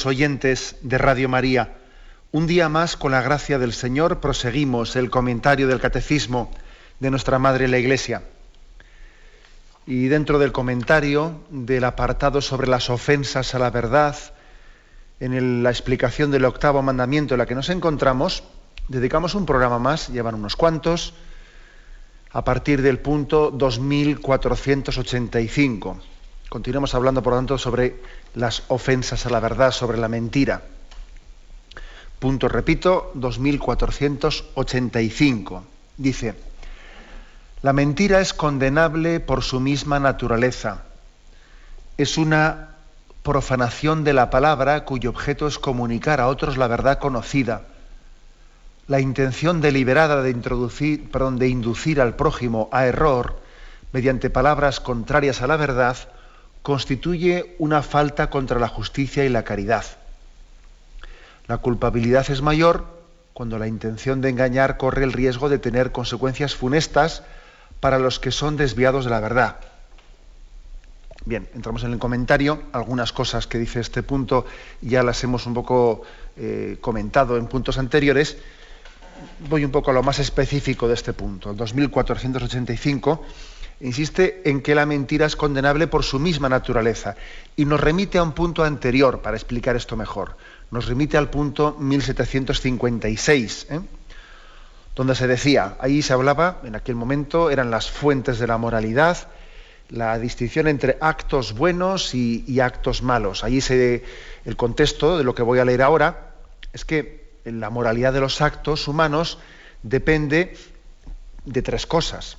Oyentes de Radio María, un día más, con la gracia del Señor, proseguimos el comentario del Catecismo de nuestra Madre la Iglesia. Y dentro del comentario del apartado sobre las ofensas a la verdad, en la explicación del octavo mandamiento en la que nos encontramos, dedicamos un programa más, llevan unos cuantos, a partir del punto 2485. Continuamos hablando, por lo tanto, sobre las ofensas a la verdad, sobre la mentira. Punto, repito, 2485. Dice: la mentira es condenable por su misma naturaleza. Es una profanación de la palabra cuyo objeto es comunicar a otros la verdad conocida. La intención deliberada de inducir al prójimo a error mediante palabras contrarias a la verdad constituye una falta contra la justicia y la caridad. La culpabilidad es mayor cuando la intención de engañar corre el riesgo de tener consecuencias funestas para los que son desviados de la verdad. Bien, entramos en el comentario. Algunas cosas que dice este punto ya las hemos un poco comentado en puntos anteriores. Voy un poco a lo más específico de este punto. El 2485 insiste en que la mentira es condenable por su misma naturaleza y nos remite a un punto anterior para explicar esto mejor. Nos remite al punto 1756, donde se decía, ahí se hablaba, en aquel momento eran las fuentes de la moralidad, la distinción entre actos buenos y actos malos. Allí el contexto de lo que voy a leer ahora es que la moralidad de los actos humanos depende de tres cosas: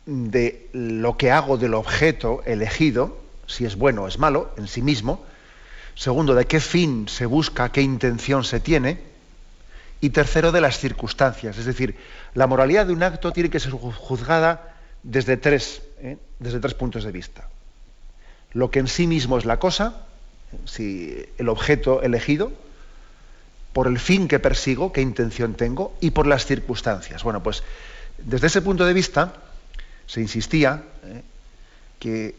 de lo que hago del objeto elegido, si es bueno o es malo en sí mismo; segundo, de qué fin se busca, qué intención se tiene; y tercero, de las circunstancias. Es decir, la moralidad de un acto tiene que ser juzgada desde tres puntos de vista: lo que en sí mismo es la cosa, si el objeto elegido; por el fin que persigo, qué intención tengo; y por las circunstancias. Bueno, pues desde ese punto de vista se insistía que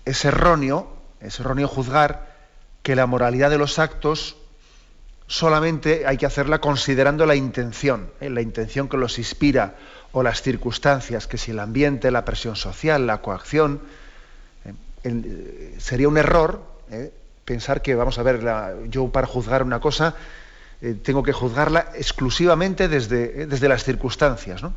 es erróneo juzgar que la moralidad de los actos solamente hay que hacerla considerando la intención que los inspira, o las circunstancias, que si el ambiente, la presión social, la coacción. Sería un error pensar que, vamos a ver, yo para juzgar una cosa tengo que juzgarla exclusivamente desde las circunstancias, ¿no?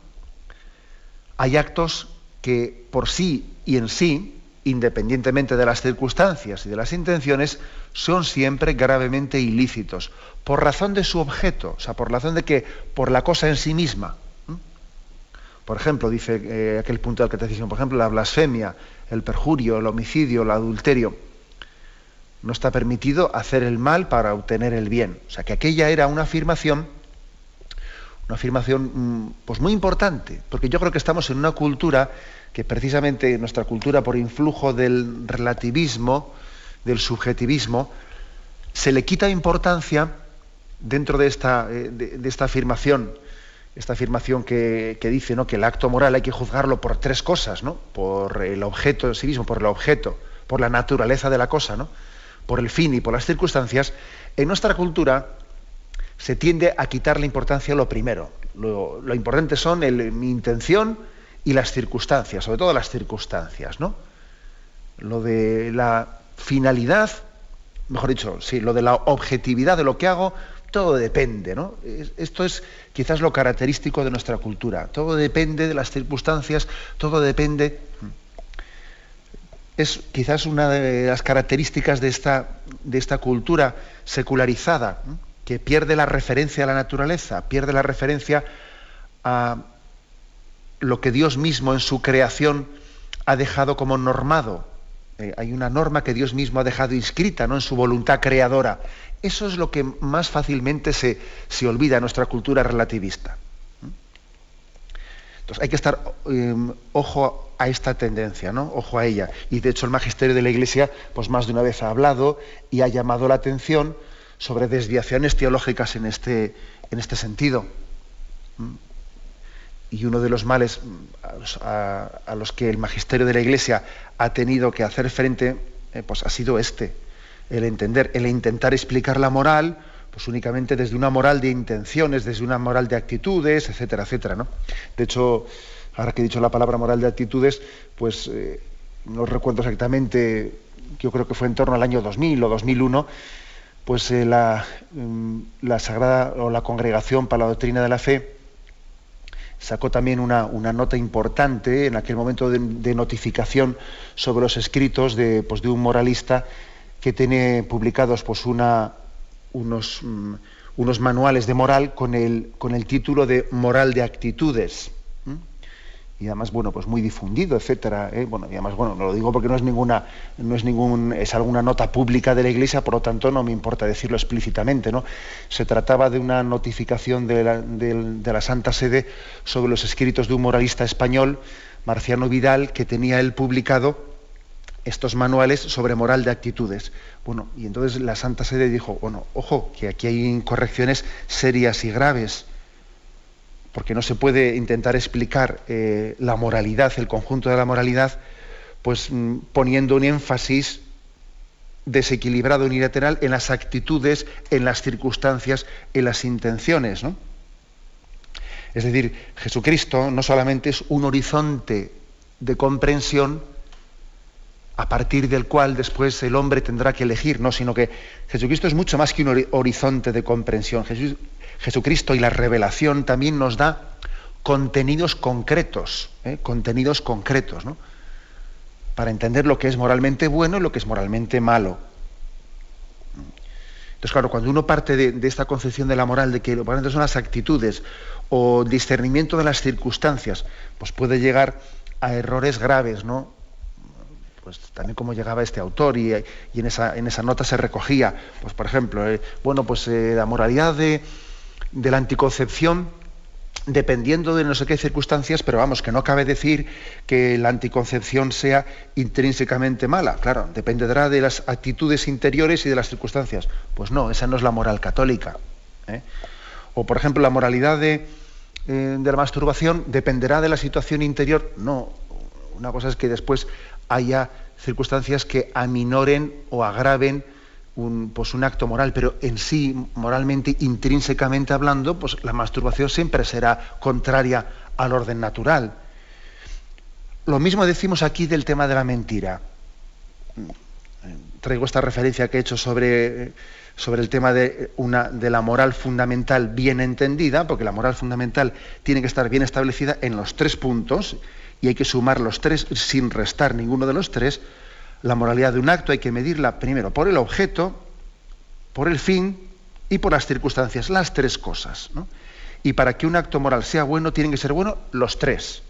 Hay actos que por sí y en sí, independientemente de las circunstancias y de las intenciones, son siempre gravemente ilícitos, por razón de su objeto, o sea, por razón de que, por la cosa en sí misma. Por ejemplo, dice aquel punto del Catecismo, por ejemplo, la blasfemia, el perjurio, el homicidio, el adulterio. No está permitido hacer el mal para obtener el bien. O sea, que aquella era una afirmación pues muy importante, porque yo creo que estamos en una cultura que, precisamente nuestra cultura, por influjo del relativismo, del subjetivismo, se le quita importancia dentro de esta afirmación, que dice, ¿no?, que el acto moral hay que juzgarlo por tres cosas, ¿no?: por el objeto en sí mismo, por la naturaleza de la cosa, ¿no?, por el fin y por las circunstancias. En nuestra cultura se tiende a quitarle importancia a lo primero. Lo importante son mi intención y las circunstancias, sobre todo las circunstancias, ¿no? Lo de la finalidad, mejor dicho, sí, lo de la objetividad de lo que hago, todo depende, ¿no? Esto es quizás lo característico de nuestra cultura. Todo depende de las circunstancias, todo depende. Es quizás una de las características de esta cultura secularizada, ¿no?, que pierde la referencia a la naturaleza, pierde la referencia a lo que Dios mismo en su creación ha dejado como normado. Hay una norma que Dios mismo ha dejado inscrita, ¿no?, en su voluntad creadora. Eso es lo que más fácilmente se olvida en nuestra cultura relativista. Entonces hay que estar ojo a esta tendencia, ¿no?, ojo a ella. Y de hecho el magisterio de la Iglesia, pues más de una vez ha hablado y ha llamado la atención sobre desviaciones teológicas en este sentido. Y uno de los males a los que el magisterio de la Iglesia ha tenido que hacer frente, pues ha sido el entender, el intentar explicar la moral, pues únicamente desde una moral de intenciones, desde una moral de actitudes, etcétera, etcétera, ¿no? De hecho, ahora que he dicho la palabra moral de actitudes, pues no recuerdo exactamente, yo creo que fue en torno al año 2000 o 2001, pues la Sagrada o la Congregación para la Doctrina de la Fe sacó también una nota importante en aquel momento de notificación sobre los escritos de un moralista que tiene publicados pues unos manuales de moral con el título de Moral de Actitudes. Y además, bueno, pues muy difundido, etcétera. Bueno, y además, bueno, no lo digo porque es alguna nota pública de la Iglesia, por lo tanto no me importa decirlo explícitamente, ¿no? Se trataba de una notificación de la Santa Sede sobre los escritos de un moralista español, Marciano Vidal, que tenía él publicado estos manuales sobre moral de actitudes. Bueno, y entonces la Santa Sede dijo, bueno, ojo, que aquí hay incorrecciones serias y graves, porque no se puede intentar explicar la moralidad, el conjunto de la moralidad, pues poniendo un énfasis desequilibrado, unilateral, en las actitudes, en las circunstancias, en las intenciones, ¿no? Es decir, Jesucristo no solamente es un horizonte de comprensión a partir del cual después el hombre tendrá que elegir, no, sino que Jesucristo es mucho más que un horizonte de comprensión. Jesucristo y la revelación también nos da contenidos concretos, ¿no? Para entender lo que es moralmente bueno y lo que es moralmente malo. Entonces, claro, cuando uno parte de esta concepción de la moral, de que lo importante son las actitudes o discernimiento de las circunstancias, pues puede llegar a errores graves, ¿no? Pues también como llegaba este autor y en esa nota se recogía, pues por ejemplo, la moralidad de la anticoncepción, dependiendo de no sé qué circunstancias, pero vamos, que no cabe decir que la anticoncepción sea intrínsecamente mala. Claro, dependerá de las actitudes interiores y de las circunstancias. Pues no, esa no es la moral católica, ¿eh? O por ejemplo, la moralidad de la masturbación dependerá de la situación interior. No, una cosa es que después haya circunstancias que aminoren o agraven un acto moral, pero en sí, moralmente, intrínsecamente hablando, pues la masturbación siempre será contraria al orden natural. Lo mismo decimos aquí del tema de la mentira. Traigo esta referencia que he hecho sobre el tema de la moral fundamental bien entendida, porque la moral fundamental tiene que estar bien establecida en los 3 puntos, y hay que sumar los 3 sin restar ninguno de los 3. La moralidad de un acto hay que medirla primero por el objeto, por el fin y por las circunstancias, las 3 cosas, ¿no? Y para que un acto moral sea bueno, tienen que ser buenos los 3.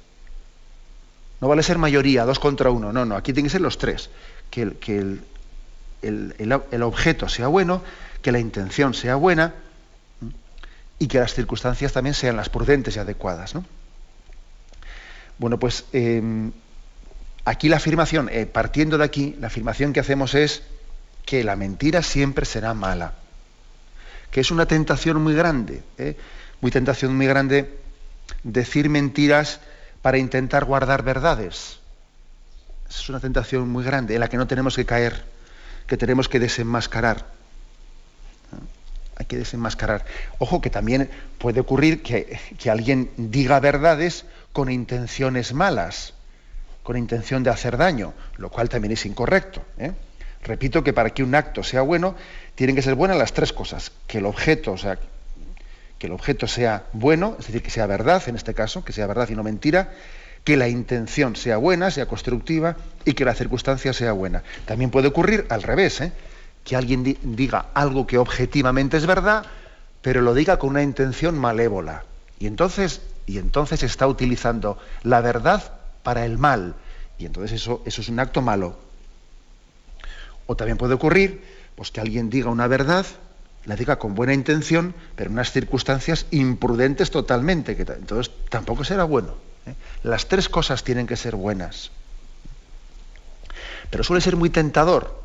No vale ser mayoría, 2 contra 1, no, aquí tienen que ser los 3. Que el objeto sea bueno, que la intención sea buena, ¿no? Y que las circunstancias también sean las prudentes y adecuadas, ¿no? Bueno, pues aquí la afirmación, partiendo de aquí, la afirmación que hacemos es que la mentira siempre será mala, que es una tentación muy grande, decir mentiras para intentar guardar verdades. Es una tentación muy grande en la que no tenemos que caer, que tenemos que desenmascarar. Hay que desenmascarar. Ojo, que también puede ocurrir que alguien diga verdades con intenciones malas, con intención de hacer daño, lo cual también es incorrecto, ¿eh? Repito que para que un acto sea bueno, tienen que ser buenas las 3 cosas: que el objeto sea bueno, es decir, que sea verdad en este caso, que sea verdad y no mentira, que la intención sea buena, sea constructiva, y que la circunstancia sea buena. También puede ocurrir al revés, que alguien diga algo que objetivamente es verdad, pero lo diga con una intención malévola. Y entonces está utilizando la verdad para el mal. Y entonces eso es un acto malo. O también puede ocurrir pues, que alguien diga una verdad, la diga con buena intención, pero en unas circunstancias imprudentes totalmente, que entonces tampoco será bueno, ¿eh? Las 3 cosas tienen que ser buenas. Pero suele ser muy tentador,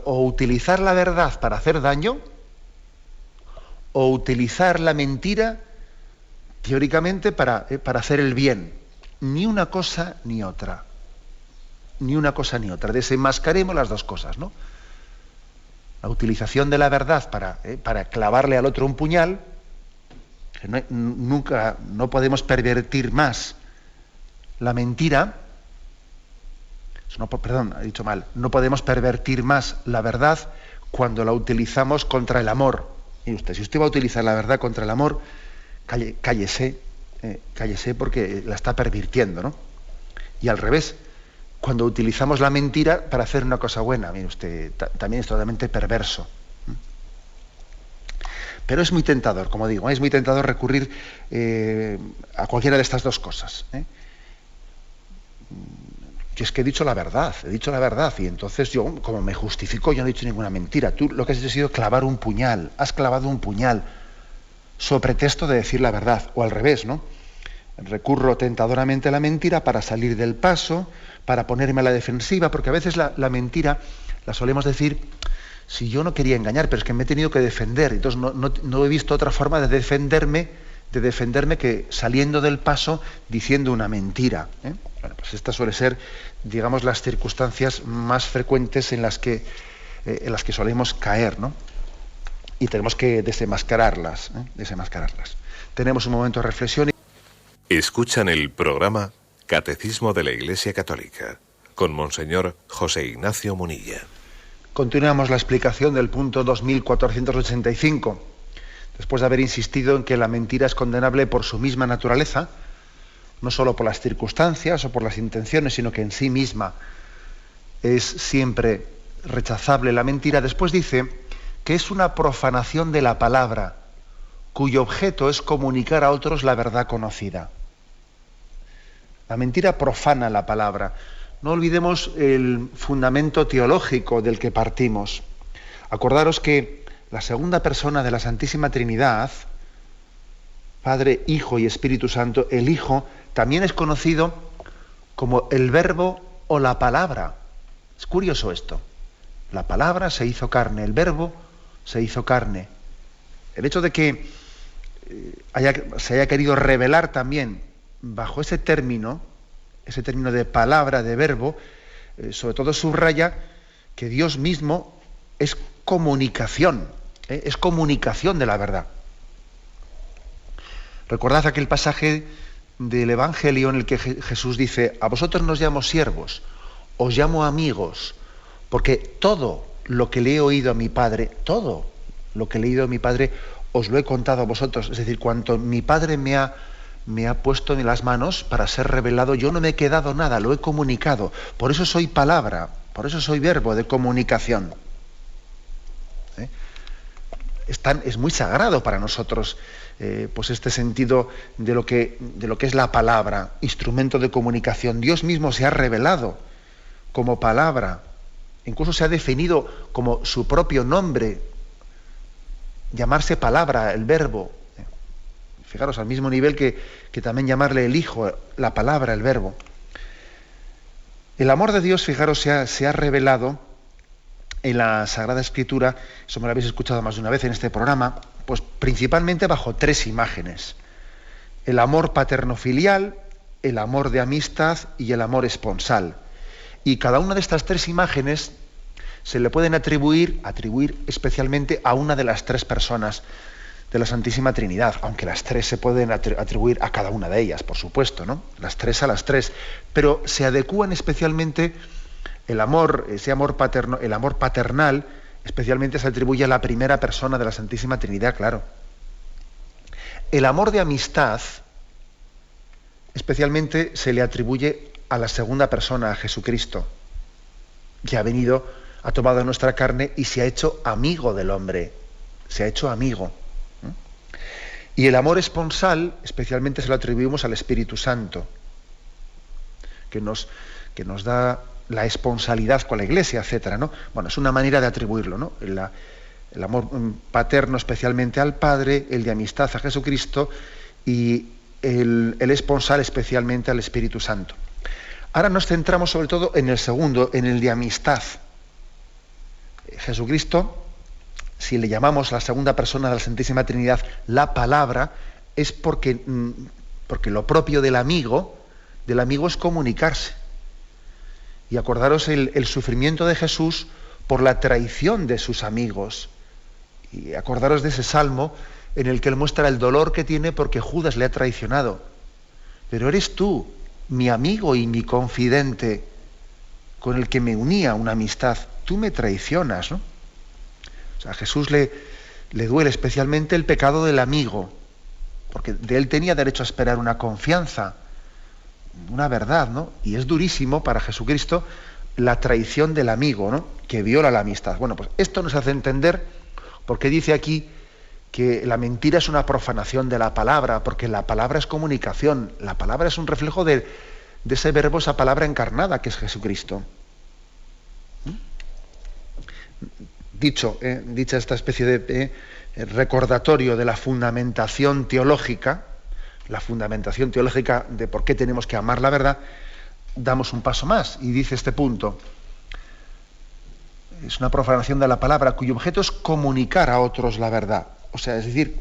o utilizar la verdad para hacer daño, o utilizar la mentira teóricamente para hacer el bien. Ni una cosa ni otra. Ni una cosa ni otra. Desenmascaremos las 2 cosas, ¿no? La utilización de la verdad para clavarle al otro un puñal, que no podemos pervertir más la mentira. No, perdón, he dicho mal. No podemos pervertir más la verdad cuando la utilizamos contra el amor. Y usted, si usted va a utilizar la verdad contra el amor, cállese porque la está pervirtiendo, ¿no? Y al revés, cuando utilizamos la mentira para hacer una cosa buena, mire usted, también es totalmente perverso. Pero es muy tentador, como digo, es muy tentador recurrir a cualquiera de estas dos cosas. Que es que he dicho la verdad, y entonces yo, como me justifico, yo no he dicho ninguna mentira. Tú lo que has hecho ha sido clavar un puñal, has clavado un puñal, sobre pretexto de decir la verdad, o al revés, ¿no? Recurro tentadoramente a la mentira para salir del paso, para ponerme a la defensiva, porque a veces la mentira la solemos decir, si yo no quería engañar, pero es que me he tenido que defender, entonces no he visto otra forma de defenderme que saliendo del paso diciendo una mentira. Bueno, pues esta suele ser, digamos, las circunstancias más frecuentes en las que solemos caer, ¿no? Y tenemos que desenmascararlas. Tenemos un momento de reflexión. Escuchan el programa Catecismo de la Iglesia Católica con Monseñor José Ignacio Munilla. Continuamos la explicación del punto 2485. Después de haber insistido en que la mentira es condenable por su misma naturaleza, no solo por las circunstancias o por las intenciones, sino que en sí misma es siempre rechazable la mentira, después dice que es una profanación de la palabra, cuyo objeto es comunicar a otros la verdad conocida. La mentira profana la palabra. No olvidemos el fundamento teológico del que partimos. Acordaros que la segunda persona de la Santísima Trinidad, Padre, Hijo y Espíritu Santo, el Hijo también es conocido como el Verbo o la Palabra. Es curioso esto. La Palabra se hizo carne, el Verbo se hizo carne. El hecho de que se haya querido revelar también bajo ese término de palabra, de verbo, sobre todo subraya que Dios mismo es comunicación de la verdad. Recordad aquel pasaje del Evangelio en el que Jesús dice: a vosotros no os llamo siervos, os llamo amigos, porque todo lo que le he oído a mi Padre, os lo he contado a vosotros. Es decir, cuanto mi Padre me ha puesto en las manos para ser revelado, yo no me he quedado nada, lo he comunicado. Por eso soy palabra, por eso soy verbo de comunicación. Es muy sagrado para nosotros pues este sentido de lo que es la palabra, instrumento de comunicación. Dios mismo se ha revelado como palabra, incluso se ha definido como su propio nombre, llamarse palabra, el verbo. Fijaros, al mismo nivel que también llamarle el Hijo, la palabra, el verbo. El amor de Dios, fijaros, se ha revelado en la Sagrada Escritura, eso me lo habéis escuchado más de una vez en este programa, pues principalmente bajo tres imágenes: el amor paterno-filial, el amor de amistad y el amor esponsal. Y cada una de estas tres imágenes se le pueden atribuir especialmente a una de las tres personas de la Santísima Trinidad, aunque las tres se pueden atribuir a cada una de ellas, por supuesto, ¿no? Las tres a las tres, pero se adecúan especialmente ese amor paterno, el amor paternal, especialmente se atribuye a la primera persona de la Santísima Trinidad, claro. El amor de amistad, especialmente se le atribuye a la segunda persona, a Jesucristo, que ha venido, ha tomado nuestra carne y se ha hecho amigo del hombre, se ha hecho amigo. Y el amor esponsal, especialmente se lo atribuimos al Espíritu Santo, que nos da la esponsalidad con la Iglesia, etcétera, ¿no? Bueno, es una manera de atribuirlo, ¿no? El amor paterno especialmente al Padre, el de amistad a Jesucristo y el esponsal especialmente al Espíritu Santo. Ahora nos centramos sobre todo en el segundo, en el de amistad. Jesucristo, si le llamamos la segunda persona de la Santísima Trinidad la palabra, es porque lo propio del amigo es comunicarse. Y acordaros el sufrimiento de Jesús por la traición de sus amigos. Y acordaros de ese salmo en el que él muestra el dolor que tiene porque Judas le ha traicionado. Pero eres tú, mi amigo y mi confidente, con el que me unía una amistad. Tú me traicionas, ¿no? O sea, a Jesús le duele especialmente el pecado del amigo, porque de él tenía derecho a esperar una confianza, una verdad, ¿no? Y es durísimo para Jesucristo la traición del amigo, ¿no? Que viola la amistad. Bueno, pues esto nos hace entender por qué dice aquí que la mentira es una profanación de la palabra, porque la palabra es comunicación, la palabra es un reflejo de ese verbo, esa palabra encarnada que es Jesucristo. Dicha esta especie de recordatorio de la fundamentación teológica de por qué tenemos que amar la verdad, damos un paso más y dice este punto: es una profanación de la palabra cuyo objeto es comunicar a otros la verdad. O sea, es decir,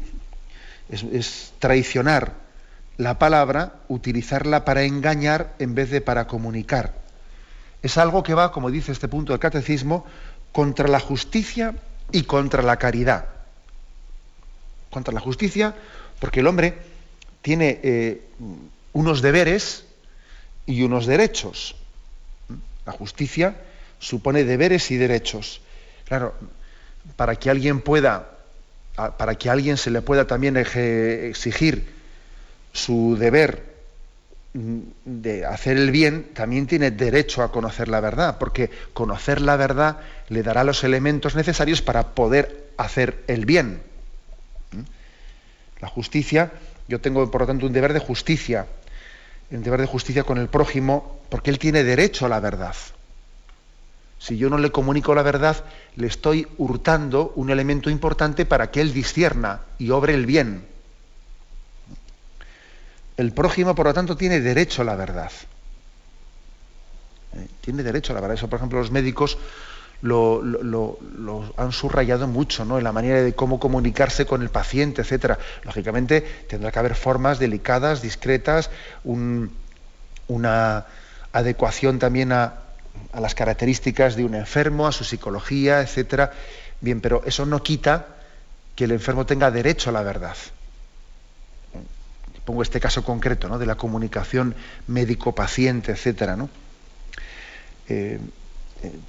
es traicionar la palabra, utilizarla para engañar en vez de para comunicar. Es algo que va, como dice este punto del catecismo, contra la justicia y contra la caridad. Contra la justicia, porque el hombre tiene unos deberes y unos derechos. La justicia supone deberes y derechos. Claro, para que alguien se le pueda también exigir su deber de hacer el bien, también tiene derecho a conocer la verdad, porque conocer la verdad le dará los elementos necesarios para poder hacer el bien. La justicia, yo tengo por lo tanto un deber de justicia con el prójimo, porque él tiene derecho a la verdad. Si yo no le comunico la verdad, le estoy hurtando un elemento importante para que él discierna y obre el bien. El prójimo, por lo tanto, tiene derecho a la verdad. Tiene derecho a la verdad. Eso, por ejemplo, los médicos lo han subrayado mucho, ¿no? En la manera de cómo comunicarse con el paciente, etcétera. Lógicamente, tendrá que haber formas delicadas, discretas, una adecuación también a las características de un enfermo, a su psicología, etcétera. Bien, pero eso no quita que el enfermo tenga derecho a la verdad. Pongo este caso concreto, ¿no? De la comunicación médico-paciente, etcétera, ¿no?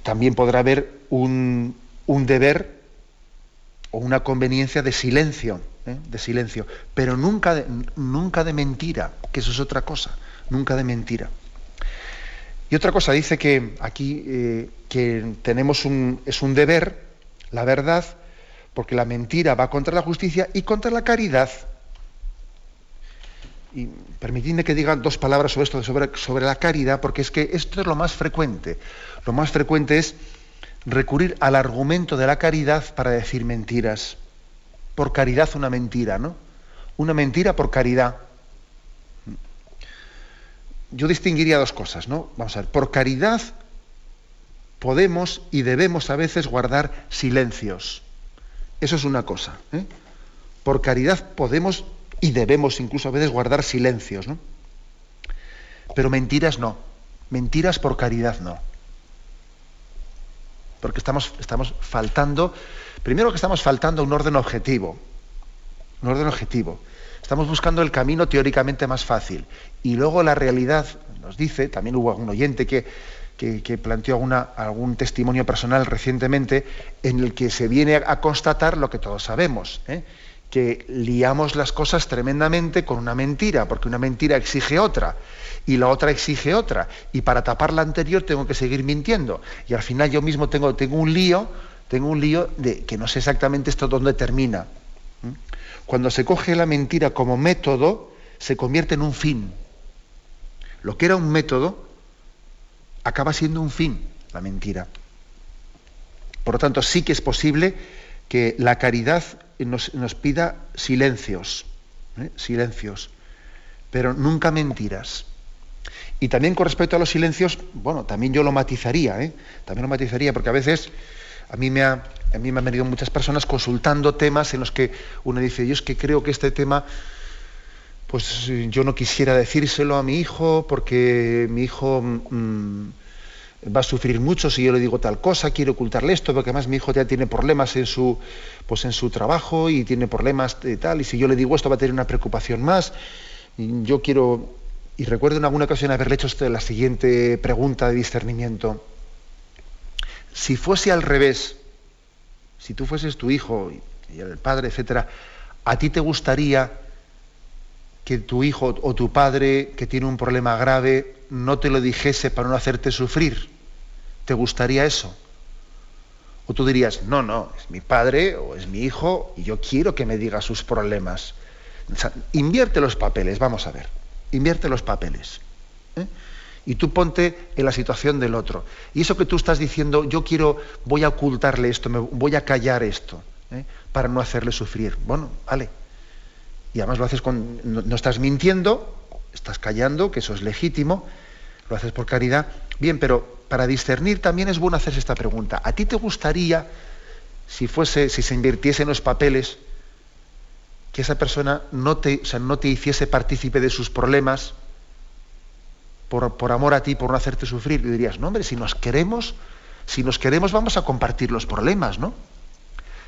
También podrá haber un deber o una conveniencia de silencio, pero nunca de mentira, que eso es otra cosa, nunca de mentira. Y otra cosa, dice que aquí que tenemos es un deber, la verdad, porque la mentira va contra la justicia y contra la caridad. Y permitidme que diga dos palabras sobre esto, sobre la caridad, porque es que esto es lo más frecuente. Lo más frecuente es recurrir al argumento de la caridad para decir mentiras. Por caridad una mentira, ¿no? Una mentira por caridad. Yo distinguiría dos cosas, ¿no? Vamos a ver, por caridad podemos y debemos a veces guardar silencios. Eso es una cosa, ¿eh? Por caridad podemos y debemos incluso a veces guardar silencios, ¿no? Pero mentiras no. Mentiras por caridad no. Porque estamos faltando, primero que estamos faltando un orden objetivo. Un orden objetivo. Estamos buscando el camino teóricamente más fácil. Y luego la realidad nos dice, también hubo algún oyente que planteó algún testimonio personal recientemente, en el que se viene a constatar lo que todos sabemos, que liamos las cosas tremendamente con una mentira, porque una mentira exige otra, y la otra exige otra, y para tapar la anterior tengo que seguir mintiendo, y al final yo mismo tengo un lío de que no sé exactamente esto dónde termina. Cuando se coge la mentira como método, se convierte en un fin. Lo que era un método acaba siendo un fin, la mentira. Por lo tanto, sí que es posible que la caridad nos pida silencios, pero nunca mentiras. Y también con respecto a los silencios, bueno, también yo lo matizaría, porque a veces a mí me han venido muchas personas consultando temas en los que uno dice, yo es que creo que este tema, pues yo no quisiera decírselo a mi hijo porque mi hijo va a sufrir mucho si yo le digo tal cosa, quiero ocultarle esto, porque además mi hijo ya tiene problemas en su trabajo y tiene problemas de tal, y si yo le digo esto va a tener una preocupación más. Y yo quiero, y recuerdo en alguna ocasión haberle hecho la siguiente pregunta de discernimiento. Si fuese al revés, si tú fueses tu hijo y el padre, etcétera, ¿a ti te gustaría que tu hijo o tu padre, que tiene un problema grave, no te lo dijese para no hacerte sufrir? ¿Te gustaría eso? O tú dirías, no, es mi padre o es mi hijo y yo quiero que me diga sus problemas. O sea, invierte los papeles, vamos a ver. Invierte los papeles. Y tú ponte en la situación del otro. Y eso que tú estás diciendo, voy a ocultarle esto, voy a callar esto, para no hacerle sufrir. Bueno, vale. Y además lo haces no estás mintiendo, estás callando, que eso es legítimo, lo haces por caridad. Bien, pero para discernir también es bueno hacerse esta pregunta. ¿A ti te gustaría, si se invirtiesen los papeles, que esa persona no te hiciese partícipe de sus problemas por amor a ti, por no hacerte sufrir? Y dirías, no, hombre, si nos queremos vamos a compartir los problemas, ¿no?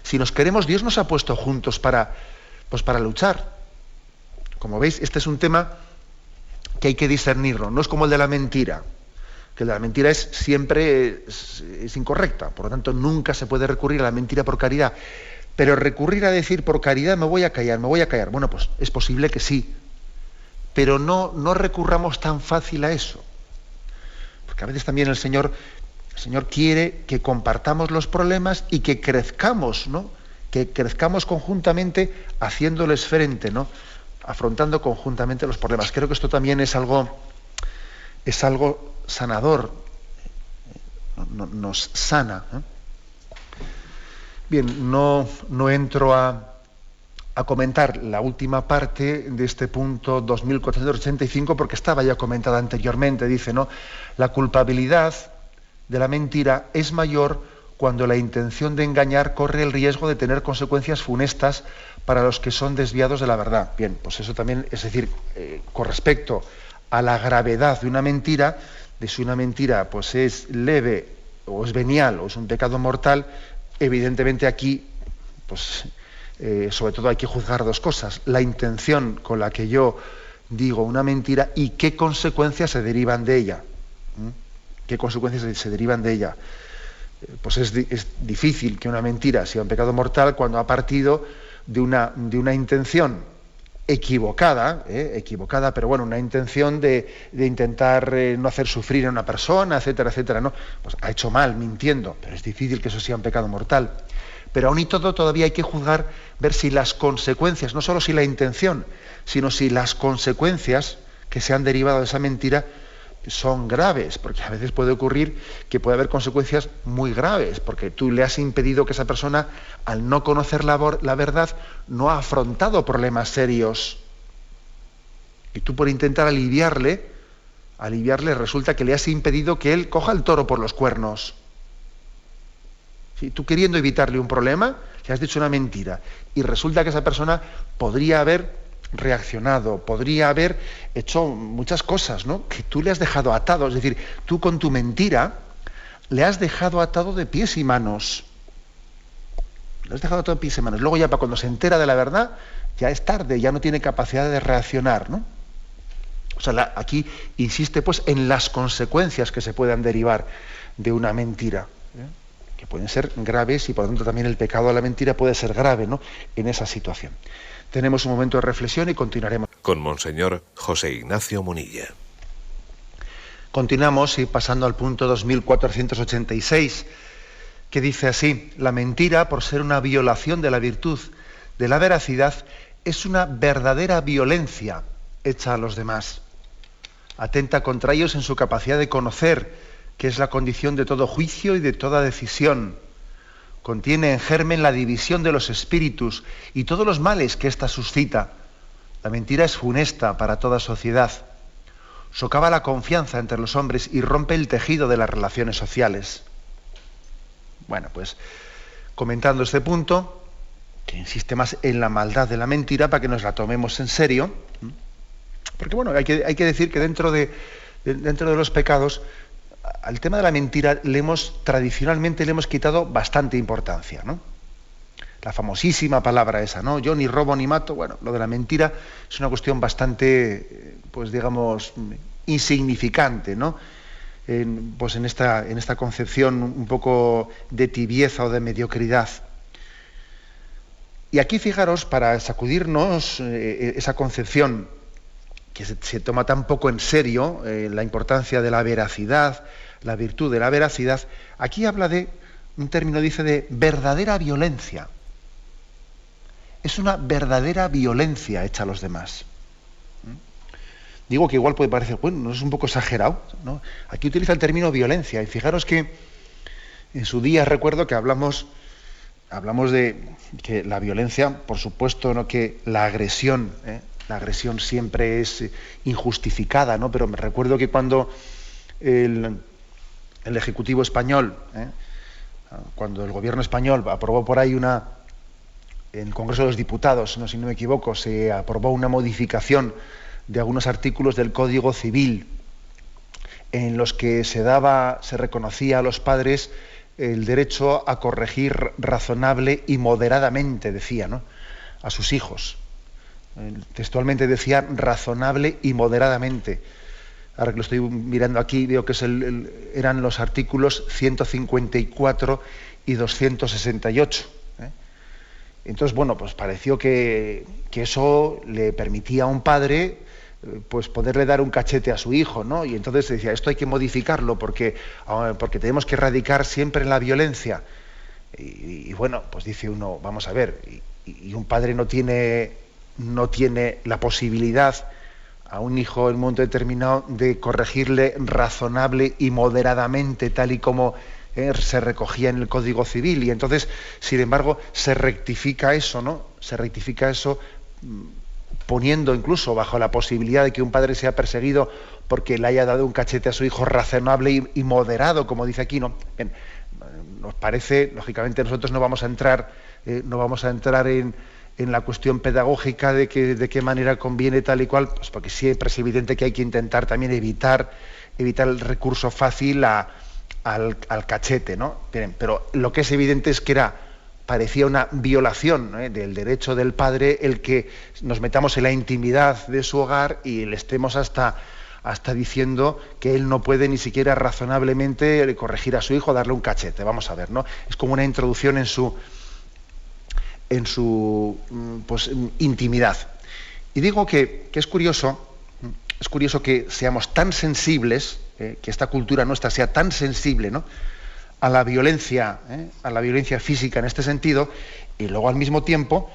Si nos queremos, Dios nos ha puesto juntos para luchar. Como veis, este es un tema que hay que discernirlo. No es como el de la mentira, que la mentira siempre es incorrecta, por lo tanto nunca se puede recurrir a la mentira por caridad. Pero recurrir a decir por caridad me voy a callar, bueno, pues es posible que sí, pero no recurramos tan fácil a eso. Porque a veces también el Señor quiere que compartamos los problemas y que crezcamos, ¿no? Que crezcamos conjuntamente haciéndoles frente, ¿no? Afrontando conjuntamente los problemas. Creo que esto también es algo sanador, nos sana, ¿eh? Bien, no entro a comentar la última parte de este punto 2485 porque estaba ya comentada anteriormente. Dice, ¿no? La culpabilidad de la mentira es mayor cuando la intención de engañar corre el riesgo de tener consecuencias funestas para los que son desviados de la verdad. Bien, pues eso también, es decir, con respecto a la gravedad de una mentira, de si una mentira pues es leve o es venial o es un pecado mortal, evidentemente aquí, pues sobre todo hay que juzgar dos cosas: la intención con la que yo digo una mentira y qué consecuencias se derivan de ella. ¿Qué consecuencias se derivan de ella? Pues es difícil que una mentira sea un pecado mortal cuando ha partido de una intención equivocada, pero bueno, una intención de intentar no hacer sufrir a una persona, etcétera, etcétera, ¿no? Pues ha hecho mal mintiendo, pero es difícil que eso sea un pecado mortal. Pero aún y todo todavía hay que juzgar, ver si las consecuencias, no solo si la intención, sino si las consecuencias que se han derivado de esa mentira son graves, porque a veces puede ocurrir que puede haber consecuencias muy graves, porque tú le has impedido que esa persona, al no conocer la verdad, no ha afrontado problemas serios. Y tú, por intentar aliviarle, resulta que le has impedido que él coja el toro por los cuernos. ¿Sí? Tú, queriendo evitarle un problema, le has dicho una mentira, y resulta que esa persona podría haber reaccionado, podría haber hecho muchas cosas, ¿no? Que tú le has dejado atado. Es decir, tú con tu mentira le has dejado atado de pies y manos. Le has dejado atado de pies y manos. Luego ya, para cuando se entera de la verdad, ya es tarde, ya no tiene capacidad de reaccionar, ¿no? O sea, aquí insiste pues en las consecuencias que se puedan derivar de una mentira, que pueden ser graves, y por lo tanto también el pecado de la mentira puede ser grave, ¿no? En esa situación. Tenemos un momento de reflexión y continuaremos. Con Monseñor José Ignacio Munilla. Continuamos pasando al punto 2486, que dice así: la mentira, por ser una violación de la virtud de la veracidad, es una verdadera violencia hecha a los demás. Atenta contra ellos en su capacidad de conocer, que es la condición de todo juicio y de toda decisión. Contiene en germen la división de los espíritus y todos los males que ésta suscita. La mentira es funesta para toda sociedad. Socava la confianza entre los hombres y rompe el tejido de las relaciones sociales. Bueno, pues comentando este punto, que insiste más en la maldad de la mentira para que nos la tomemos en serio, porque bueno, hay que decir que dentro de los pecados al tema de la mentira tradicionalmente le hemos quitado bastante importancia, ¿no? La famosísima palabra esa, ¿no? Yo ni robo ni mato. Bueno, lo de la mentira es una cuestión bastante, pues digamos, insignificante, ¿no? Pues en esta concepción un poco de tibieza o de mediocridad. Y aquí, fijaros, para sacudirnos esa concepción que se toma tan poco en serio, la importancia de la veracidad, la virtud de la veracidad, aquí habla de, un término dice de verdadera violencia. Es una verdadera violencia hecha a los demás. Digo que igual puede parecer, bueno, ¿no es un poco exagerado? ¿No? Aquí utiliza el término violencia, y fijaros que en su día recuerdo que hablamos de que la violencia, por supuesto, no que la agresión siempre es injustificada, ¿no? Pero me recuerdo que cuando el Ejecutivo español, cuando el gobierno español aprobó por ahí en el Congreso de los Diputados, si no me equivoco, se aprobó una modificación de algunos artículos del Código Civil en los que se reconocía a los padres el derecho a corregir razonable y moderadamente, decía, ¿no?, a sus hijos. Textualmente decía razonable y moderadamente. Ahora que lo estoy mirando aquí, veo que eran los artículos 154 y 268. Entonces, bueno, pues pareció que eso le permitía a un padre pues poderle dar un cachete a su hijo, ¿no? Y entonces se decía, esto hay que modificarlo porque tenemos que erradicar siempre la violencia. Y bueno, pues dice uno, vamos a ver, y un padre no tiene la posibilidad a un hijo en un momento determinado de corregirle razonable y moderadamente, tal y como se recogía en el Código Civil. Y entonces, sin embargo, se rectifica eso, ¿no? Se rectifica eso poniendo incluso bajo la posibilidad de que un padre sea perseguido porque le haya dado un cachete a su hijo razonable y moderado, como dice aquí, ¿no? Bien, nos parece, lógicamente nosotros no vamos a entrar en la cuestión pedagógica de qué manera conviene tal y cual, pues porque siempre es evidente que hay que intentar también evitar el recurso fácil al cachete, ¿no? Miren, pero lo que es evidente es que parecía una violación, ¿no?, del derecho del padre el que nos metamos en la intimidad de su hogar y le estemos hasta diciendo que él no puede ni siquiera razonablemente corregir a su hijo, darle un cachete. Vamos a ver, ¿no? Es como una introducción en su pues, intimidad. Y digo que es curioso que seamos tan sensibles, que esta cultura nuestra sea tan sensible, ¿no?, a la violencia física en este sentido, y luego al mismo tiempo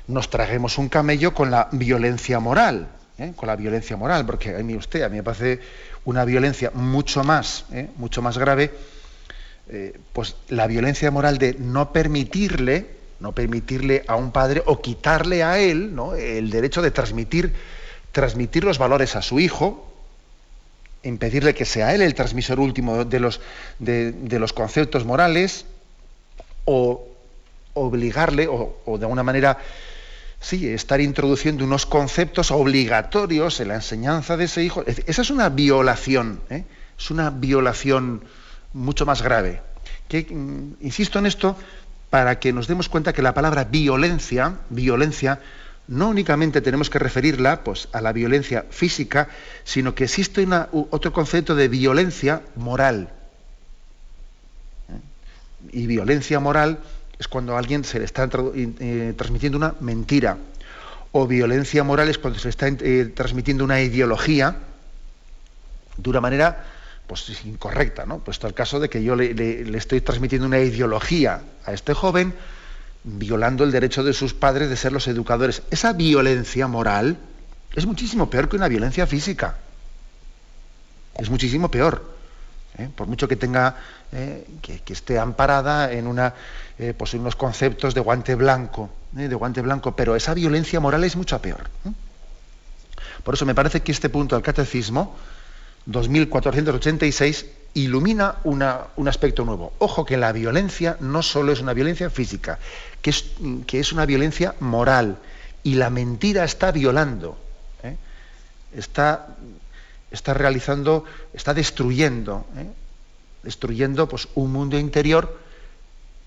nos traguemos un camello con la violencia moral, porque a mí me parece una violencia mucho más grave, pues la violencia moral de no permitirle a un padre o quitarle a él, ¿no?, el derecho de transmitir los valores a su hijo, impedirle que sea él el transmisor último de los conceptos morales, o obligarle, o de alguna manera, sí, estar introduciendo unos conceptos obligatorios en la enseñanza de ese hijo. Esa es una violación, es una violación mucho más grave. Insisto en esto para que nos demos cuenta que la palabra violencia, no únicamente tenemos que referirla pues a la violencia física, sino que existe otro concepto de violencia moral. Y violencia moral es cuando a alguien se le está transmitiendo una mentira, o violencia moral es cuando se le está transmitiendo una ideología de una manera pues incorrecta, ¿no? Pues está el caso de que yo le estoy transmitiendo una ideología a este joven, violando el derecho de sus padres de ser los educadores. Esa violencia moral es muchísimo peor que una violencia física. Es muchísimo peor. Por mucho que tenga, que esté amparada en pues en unos conceptos de guante blanco, pero esa violencia moral es mucho peor. Por eso me parece que este punto del Catecismo 2486 ilumina un aspecto nuevo. Ojo, que la violencia no solo es una violencia física, que es una violencia moral, y la mentira está violando, está realizando, está destruyendo destruyendo pues, un mundo interior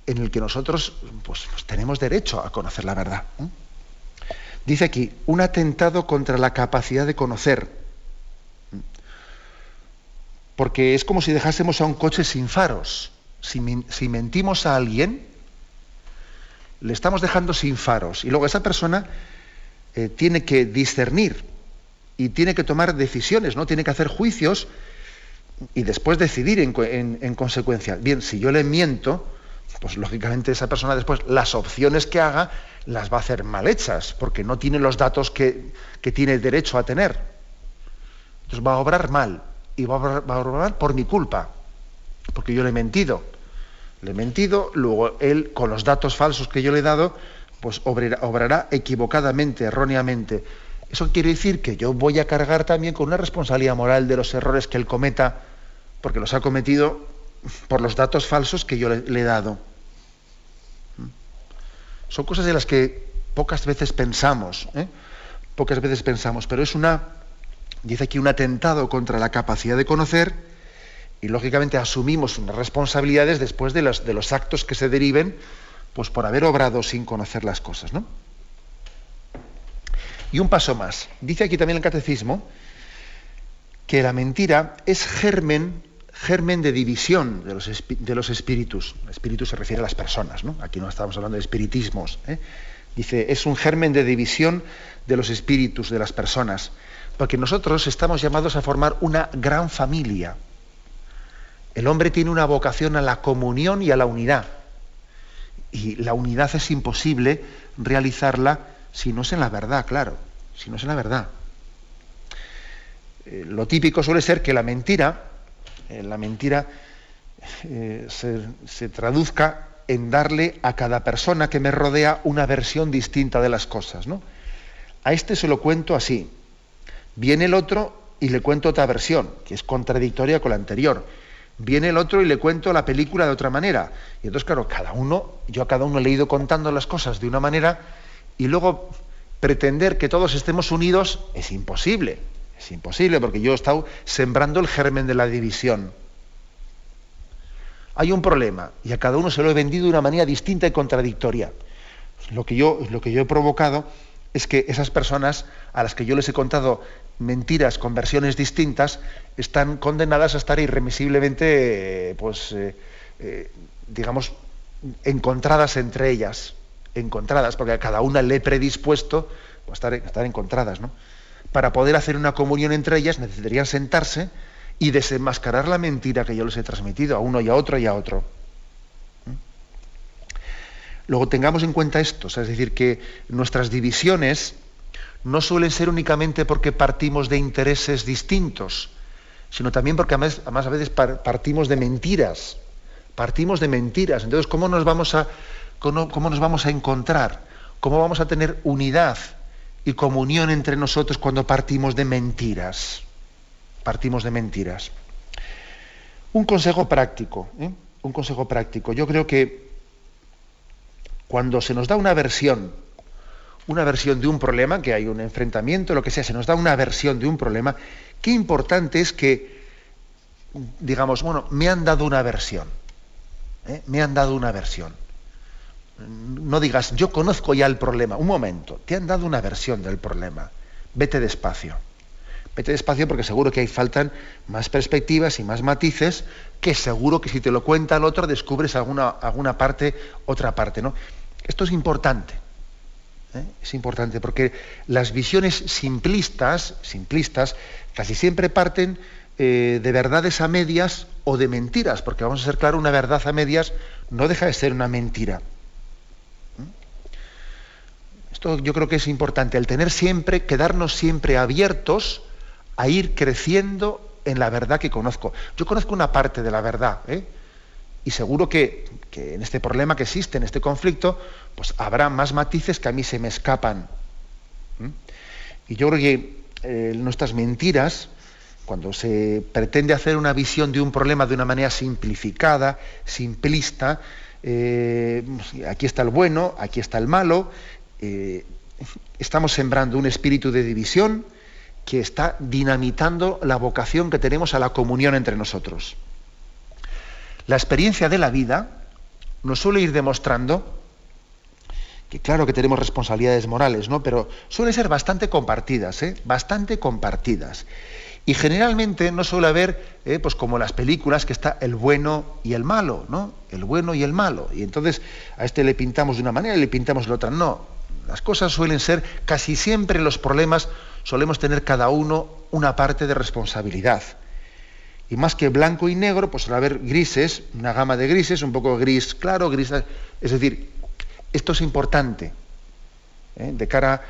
en el que nosotros pues, tenemos derecho a conocer la verdad. Dice aquí, un atentado contra la capacidad de conocer. Porque es como si dejásemos a un coche sin faros. Si mentimos a alguien, le estamos dejando sin faros. Y luego esa persona tiene que discernir y tiene que tomar decisiones, ¿no? Tiene que hacer juicios y después decidir en consecuencia. Bien, si yo le miento, pues lógicamente esa persona después las opciones que haga las va a hacer mal hechas, porque no tiene los datos que tiene derecho a tener. Entonces va a obrar mal, y va a obrar mal por mi culpa, porque yo le he mentido. Le he mentido, luego él, con los datos falsos que yo le he dado, pues obrará equivocadamente, erróneamente. Eso quiere decir que yo voy a cargar también con una responsabilidad moral de los errores que él cometa, porque los ha cometido por los datos falsos que yo le he dado. Son cosas de las que pocas veces pensamos, pero es dice aquí, un atentado contra la capacidad de conocer, y lógicamente asumimos unas responsabilidades después de los actos que se deriven, pues por haber obrado sin conocer las cosas, ¿no? Y un paso más. Dice aquí también el Catecismo que la mentira es germen de división de los espíritus. El espíritu se refiere a las personas, ¿no? Aquí no estamos hablando de espiritismos, ¿eh? Dice, es un germen de división de los espíritus, de las personas, porque nosotros estamos llamados a formar una gran familia. El hombre tiene una vocación a la comunión y a la unidad. Y la unidad es imposible realizarla si no es en la verdad, claro, si no es en la verdad. Lo típico suele ser que la mentira se traduzca en darle a cada persona que me rodea una versión distinta de las cosas, ¿no? A este se lo cuento así. Viene el otro y le cuento otra versión, que es contradictoria con la anterior. Viene el otro y le cuento la película de otra manera. Y entonces, claro, yo a cada uno le he ido contando las cosas de una manera, y luego pretender que todos estemos unidos es imposible. Es imposible, porque yo he estado sembrando el germen de la división. Hay un problema, y a cada uno se lo he vendido de una manera distinta y contradictoria. Lo que yo he provocado es que esas personas a las que yo les he contado mentiras con versiones distintas están condenadas a estar irremisiblemente, digamos, encontradas entre ellas. Encontradas, porque a cada una le he predispuesto a estar encontradas, ¿no? Para poder hacer una comunión entre ellas necesitarían sentarse y desenmascarar la mentira que yo les he transmitido a uno y a otro y a otro. Luego tengamos en cuenta esto, o sea, es decir, que nuestras divisiones no suelen ser únicamente porque partimos de intereses distintos, sino también porque además a veces partimos de mentiras. Partimos de mentiras. Entonces, ¿cómo nos vamos a encontrar? ¿Cómo vamos a tener unidad y comunión entre nosotros cuando partimos de mentiras? Partimos de mentiras. Un consejo práctico. Un consejo práctico. Yo creo que cuando se nos da una versión de un problema, que hay un enfrentamiento, lo que sea, se nos da una versión de un problema, qué importante es que digamos, bueno, me han dado una versión. Me han dado una versión. No digas, yo conozco ya el problema. Un momento, te han dado una versión del problema. Vete despacio. Vete despacio, porque seguro que ahí faltan más perspectivas y más matices, que seguro que si te lo cuenta el otro descubres alguna parte, otra parte, ¿no? Esto es importante. Es importante porque las visiones simplistas casi siempre parten de verdades a medias o de mentiras, porque vamos a ser claros, una verdad a medias no deja de ser una mentira. Esto yo creo que es importante, el quedarnos siempre abiertos a ir creciendo en la verdad que conozco. Yo conozco una parte de la verdad, y seguro que en este problema que existe, en este conflicto, pues habrá más matices que a mí se me escapan. Y yo creo que nuestras mentiras, cuando se pretende hacer una visión de un problema de una manera simplificada, simplista, aquí está el bueno, aquí está el malo, estamos sembrando un espíritu de división que está dinamitando la vocación que tenemos a la comunión entre nosotros. La experiencia de la vida nos suele ir demostrando que claro que tenemos responsabilidades morales, ¿no? Pero suelen ser bastante compartidas, bastante compartidas. Y generalmente no suele haber, pues como las películas, que está el bueno y el malo, ¿no? El bueno y el malo. Y entonces a este le pintamos de una manera y le pintamos de la otra. No, las cosas suelen ser, casi siempre los problemas solemos tener cada uno una parte de responsabilidad. Y más que blanco y negro, pues suele haber grises, una gama de grises, un poco gris claro, gris... Es decir, esto es importante, de cara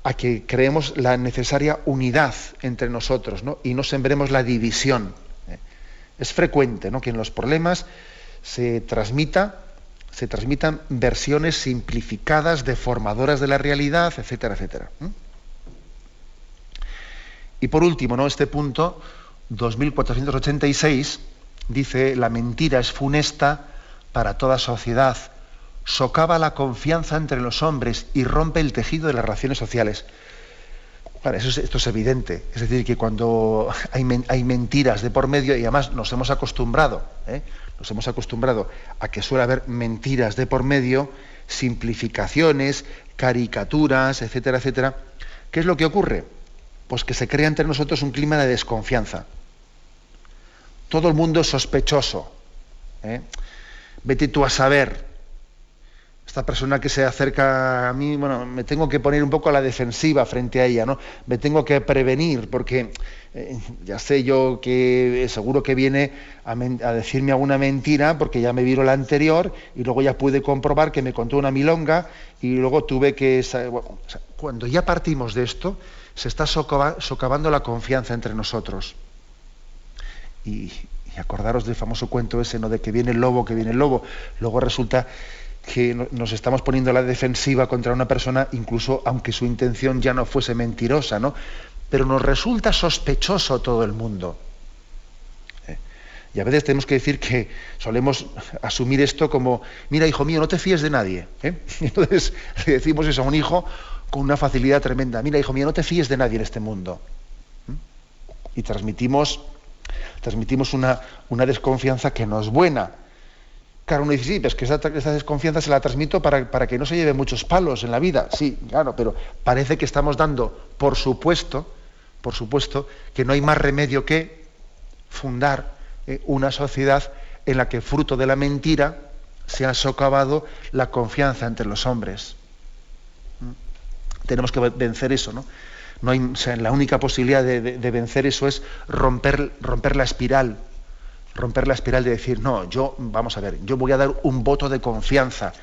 a que creemos la necesaria unidad entre nosotros, ¿no? Y no sembremos la división. Es frecuente, ¿no?, que en los problemas se transmitan versiones simplificadas, deformadoras de la realidad, etcétera, etcétera. Y por último, ¿no?, este punto 2486 dice: la mentira es funesta para toda sociedad, socava la confianza entre los hombres y rompe el tejido de las relaciones sociales. Bueno, esto es evidente. Es decir, que cuando hay mentiras de por medio, y además nos hemos acostumbrado a que suele haber mentiras de por medio, simplificaciones, caricaturas, etcétera, etcétera, ¿qué es lo que ocurre? Pues que se crea entre nosotros un clima de desconfianza. Todo el mundo es sospechoso. Vete tú a saber. Esta persona que se acerca a mí, bueno, me tengo que poner un poco a la defensiva frente a ella, ¿no? Me tengo que prevenir, porque ya sé yo que seguro que viene a decirme alguna mentira, porque ya me vieron la anterior y luego ya pude comprobar que me contó una milonga y luego tuve que... Bueno, o sea, cuando ya partimos de esto, se está socavando la confianza entre nosotros. Y acordaros del famoso cuento ese, ¿no?, de que viene el lobo, que viene el lobo. Luego resulta que nos estamos poniendo a la defensiva contra una persona, incluso aunque su intención ya no fuese mentirosa, ¿no? Pero nos resulta sospechoso todo el mundo. Y a veces tenemos que decir que solemos asumir esto como: mira, hijo mío, no te fíes de nadie. Entonces le decimos eso a un hijo con una facilidad tremenda: mira, hijo mío, no te fíes de nadie en este mundo. Y transmitimos una desconfianza que no es buena. Claro, uno dice: sí, pero es que esa desconfianza se la transmito para que no se lleve muchos palos en la vida. Sí, claro, pero parece que estamos dando por supuesto, que no hay más remedio que fundar una sociedad en la que, fruto de la mentira, se ha socavado la confianza entre los hombres. Tenemos que vencer eso, ¿no? No hay, o sea, la única posibilidad de vencer eso es romper la espiral. Romper la espiral de decir: no, yo voy a dar un voto de confianza.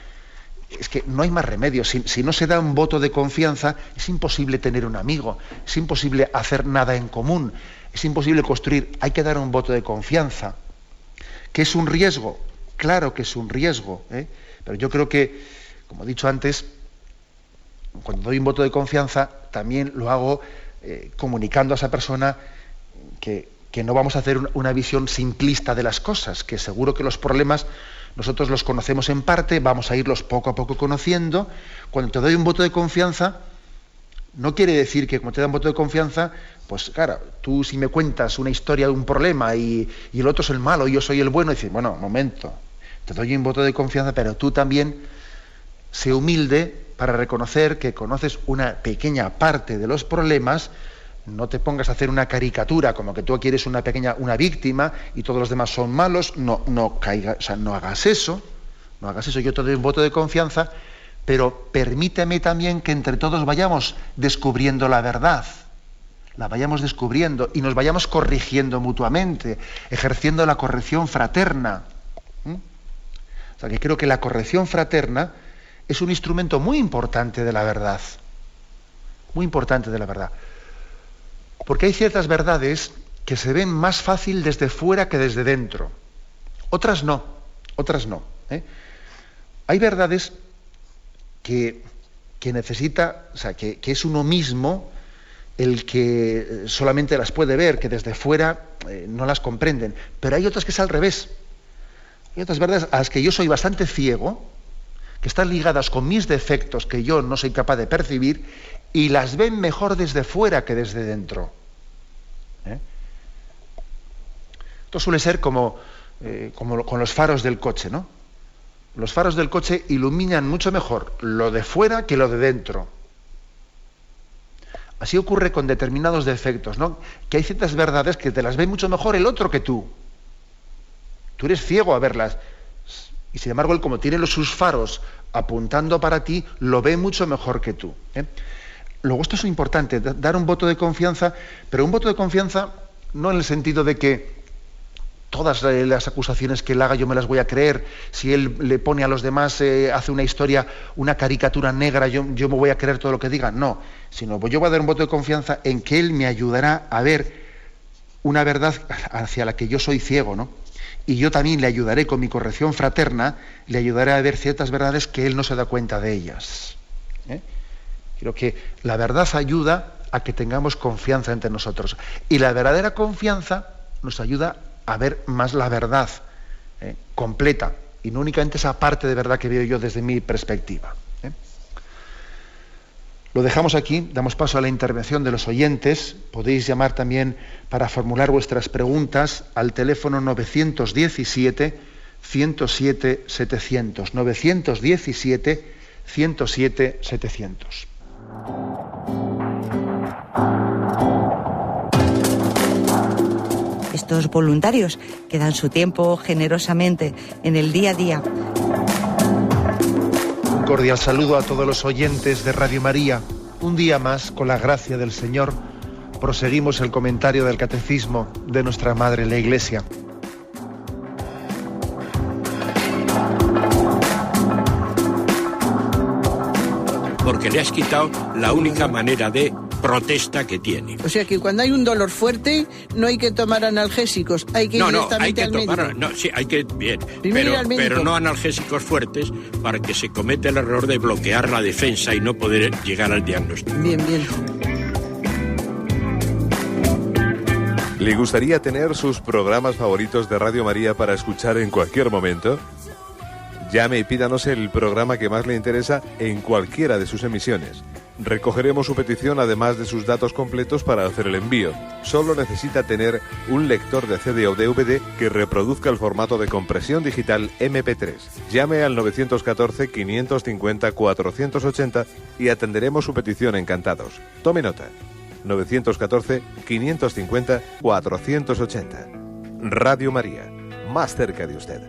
Es que no hay más remedio. Si no se da un voto de confianza, es imposible tener un amigo, es imposible hacer nada en común, es imposible construir. Hay que dar un voto de confianza. ¿Qué es un riesgo? Claro que es un riesgo, pero yo creo que, como he dicho antes, cuando doy un voto de confianza, también lo hago comunicando a esa persona que no vamos a hacer una visión simplista de las cosas, que seguro que los problemas nosotros los conocemos en parte, vamos a irlos poco a poco conociendo. Cuando te doy un voto de confianza, no quiere decir que como te da un voto de confianza, pues claro, tú si me cuentas una historia de un problema y el otro es el malo y yo soy el bueno, y dices: bueno, momento, te doy un voto de confianza, pero tú también sé humilde para reconocer que conoces una pequeña parte de los problemas. No te pongas a hacer una caricatura como que tú aquí eres una víctima y todos los demás son malos. No caiga, o sea, no hagas eso. Yo te doy un voto de confianza, pero permíteme también que entre todos vayamos descubriendo la verdad. La vayamos descubriendo y nos vayamos corrigiendo mutuamente, ejerciendo la corrección fraterna. O sea, que creo que la corrección fraterna es un instrumento muy importante de la verdad. Muy importante de la verdad. Porque hay ciertas verdades que se ven más fácil desde fuera que desde dentro. Otras no. Hay verdades que necesita, o sea, que es uno mismo el que solamente las puede ver, que desde fuera no las comprenden. Pero hay otras que es al revés. Hay otras verdades a las que yo soy bastante ciego, que están ligadas con mis defectos que yo no soy capaz de percibir, y las ven mejor desde fuera que desde dentro. Esto suele ser como como con los faros del coche, ¿no? Los faros del coche iluminan mucho mejor lo de fuera que lo de dentro. Así ocurre con determinados defectos, ¿no? Que hay ciertas verdades que te las ve mucho mejor el otro que tú. Tú eres ciego a verlas. Y sin embargo, él, como tiene sus faros apuntando para ti, lo ve mucho mejor que tú. Luego, esto es importante, dar un voto de confianza, pero un voto de confianza no en el sentido de que todas las acusaciones que él haga yo me las voy a creer. Si él le pone a los demás, hace una historia, una caricatura negra, yo me voy a creer todo lo que diga. No, sino yo voy a dar un voto de confianza en que él me ayudará a ver una verdad hacia la que yo soy ciego, ¿no? Y yo también le ayudaré con mi corrección fraterna, le ayudaré a ver ciertas verdades que él no se da cuenta de ellas. Creo que la verdad ayuda a que tengamos confianza entre nosotros. Y la verdadera confianza nos ayuda a ver más la verdad completa, y no únicamente esa parte de verdad que veo yo desde mi perspectiva. Lo dejamos aquí, damos paso a la intervención de los oyentes. Podéis llamar también para formular vuestras preguntas al teléfono 917-107-700. 917-107-700. Estos voluntarios que dan su tiempo generosamente en el día a día. Un cordial saludo a todos los oyentes de Radio María. Un día más, con la gracia del Señor, proseguimos el comentario del Catecismo de nuestra Madre la Iglesia. Porque le has quitado la única manera de protesta que tiene. O sea que cuando hay un dolor fuerte no hay que tomar analgésicos, hay que ir directamente al médico. Sí, hay que, bien, Primero pero no analgésicos fuertes para que se cometa el error de bloquear la defensa y no poder llegar al diagnóstico. Bien. ¿Le gustaría tener sus programas favoritos de Radio María para escuchar en cualquier momento? Llame y pídanos el programa que más le interesa en cualquiera de sus emisiones. Recogeremos su petición además de sus datos completos para hacer el envío. Solo necesita tener un lector de CD o DVD que reproduzca el formato de compresión digital MP3. Llame al 914-550-480 y atenderemos su petición encantados. Tome nota. 914-550-480. Radio María, más cerca de usted.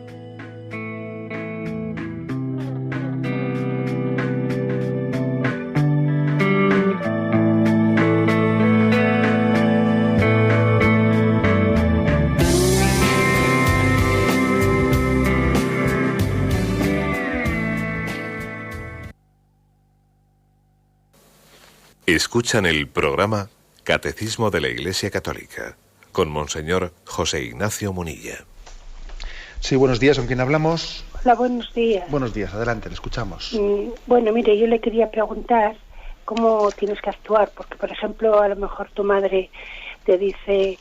Escuchan el programa Catecismo de la Iglesia Católica con Monseñor José Ignacio Munilla. Sí, buenos días, ¿con quién hablamos? Hola, buenos días. Buenos días, adelante, le escuchamos. Bueno, mire, yo le quería preguntar cómo tienes que actuar, porque, por ejemplo, a lo mejor tu madre te dice,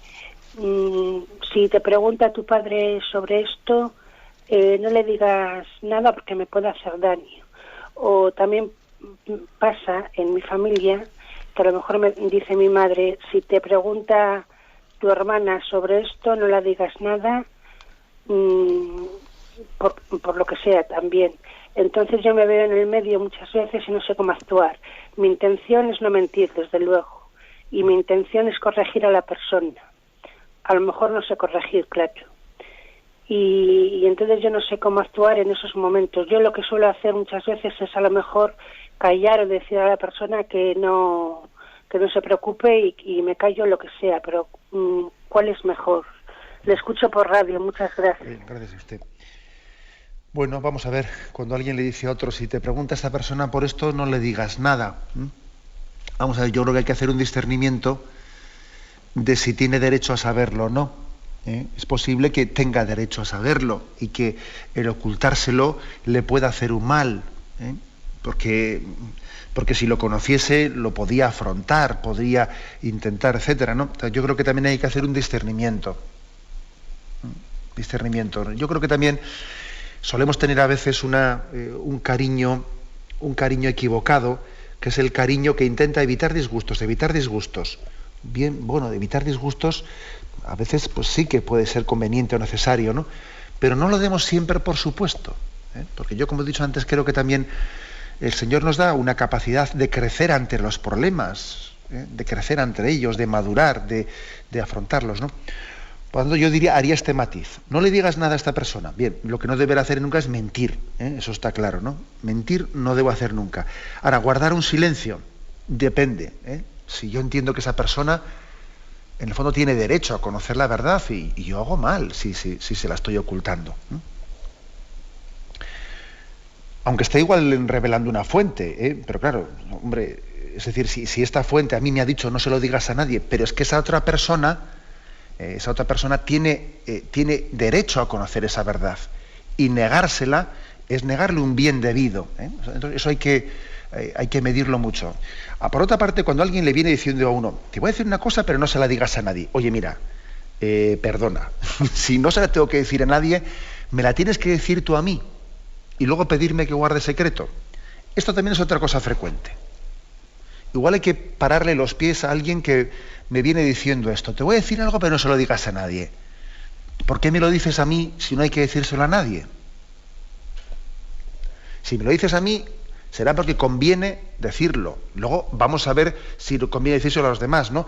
si te pregunta tu padre sobre esto, no le digas nada porque me puede hacer daño. O también pasa en mi familia que a lo mejor me dice mi madre, si te pregunta tu hermana sobre esto, no la digas nada, por lo que sea también. Entonces yo me veo en el medio muchas veces y no sé cómo actuar. Mi intención es no mentir, desde luego, y mi intención es corregir a la persona. A lo mejor no sé corregir, claro. Y entonces yo no sé cómo actuar en esos momentos. Yo lo que suelo hacer muchas veces es a lo mejor callar o decir a la persona que no se preocupe y me callo lo que sea, pero ¿cuál es mejor? Le escucho por radio, muchas gracias. Bien, gracias a usted. Bueno, vamos a ver, cuando alguien le dice a otro, si te pregunta a esta persona por esto, no le digas nada. Vamos a ver, yo creo que hay que hacer un discernimiento de si tiene derecho a saberlo o no. Es posible que tenga derecho a saberlo y que el ocultárselo le pueda hacer un mal, porque si lo conociese lo podía afrontar, podría intentar, etcétera, ¿no? Yo creo que también hay que hacer un discernimiento. Yo creo que también solemos tener a veces un cariño equivocado, que es el cariño que intenta evitar disgustos. Bien, bueno, evitar disgustos, A veces pues sí que puede ser conveniente o necesario, ¿no? Pero no lo demos siempre por supuesto, ¿eh? Porque yo, como he dicho antes, creo que también el Señor nos da una capacidad de crecer ante los problemas, ¿eh? De crecer ante ellos, de madurar, de afrontarlos, ¿no? Por lo tanto, yo diría, haría este matiz. No le digas nada a esta persona. Bien, lo que no deberá hacer nunca es mentir, ¿eh? Eso está claro, ¿no? Mentir no debo hacer nunca. Ahora, guardar un silencio, depende, ¿eh? Si yo entiendo que esa persona, en el fondo, tiene derecho a conocer la verdad y yo hago mal si se la estoy ocultando, ¿eh? Aunque esté igual revelando una fuente, ¿eh? Pero claro, hombre, es decir, si esta fuente a mí me ha dicho no se lo digas a nadie, pero es que esa otra persona tiene derecho a conocer esa verdad, y negársela es negarle un bien debido, ¿eh? Entonces eso hay que medirlo mucho. Por otra parte, cuando alguien le viene diciendo a uno, te voy a decir una cosa pero no se la digas a nadie, oye mira, perdona, si no se la tengo que decir a nadie, me la tienes que decir tú a mí y luego pedirme que guarde secreto. Esto también es otra cosa frecuente. Igual hay que pararle los pies a alguien que me viene diciendo esto. Te voy a decir algo, pero no se lo digas a nadie. ¿Por qué me lo dices a mí si no hay que decírselo a nadie? Si me lo dices a mí, será porque conviene decirlo. Luego vamos a ver si conviene decírselo a los demás, ¿no?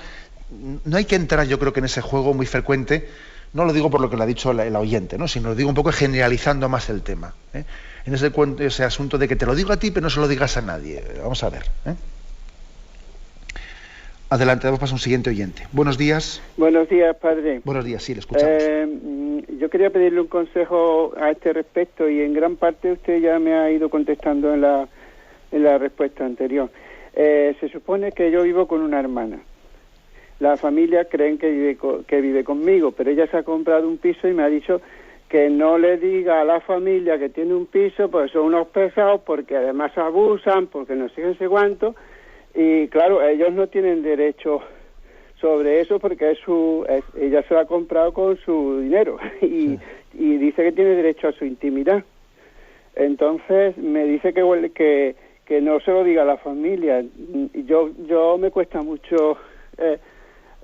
No hay que entrar, yo creo que en ese juego muy frecuente, no lo digo por lo que le ha dicho el oyente, ¿no? Sino lo digo un poco generalizando más el tema, ¿eh? En ese asunto de que te lo digo a ti, pero no se lo digas a nadie. Vamos a ver, ¿eh? Adelante, vamos a un siguiente oyente. Buenos días. Buenos días, padre. Buenos días, sí, le escuchamos. Yo quería pedirle un consejo a este respecto y en gran parte usted ya me ha ido contestando en la respuesta anterior. Se supone que yo vivo con una hermana. La familia creen que vive conmigo, pero ella se ha comprado un piso y me ha dicho que no le diga a la familia que tiene un piso, pues son unos pesados, porque además abusan, porque no sé qué cuánto. Y claro, ellos no tienen derecho sobre eso porque ella se lo ha comprado con su dinero y dice que tiene derecho a su intimidad. Entonces me dice que no se lo diga a la familia. Yo me cuesta mucho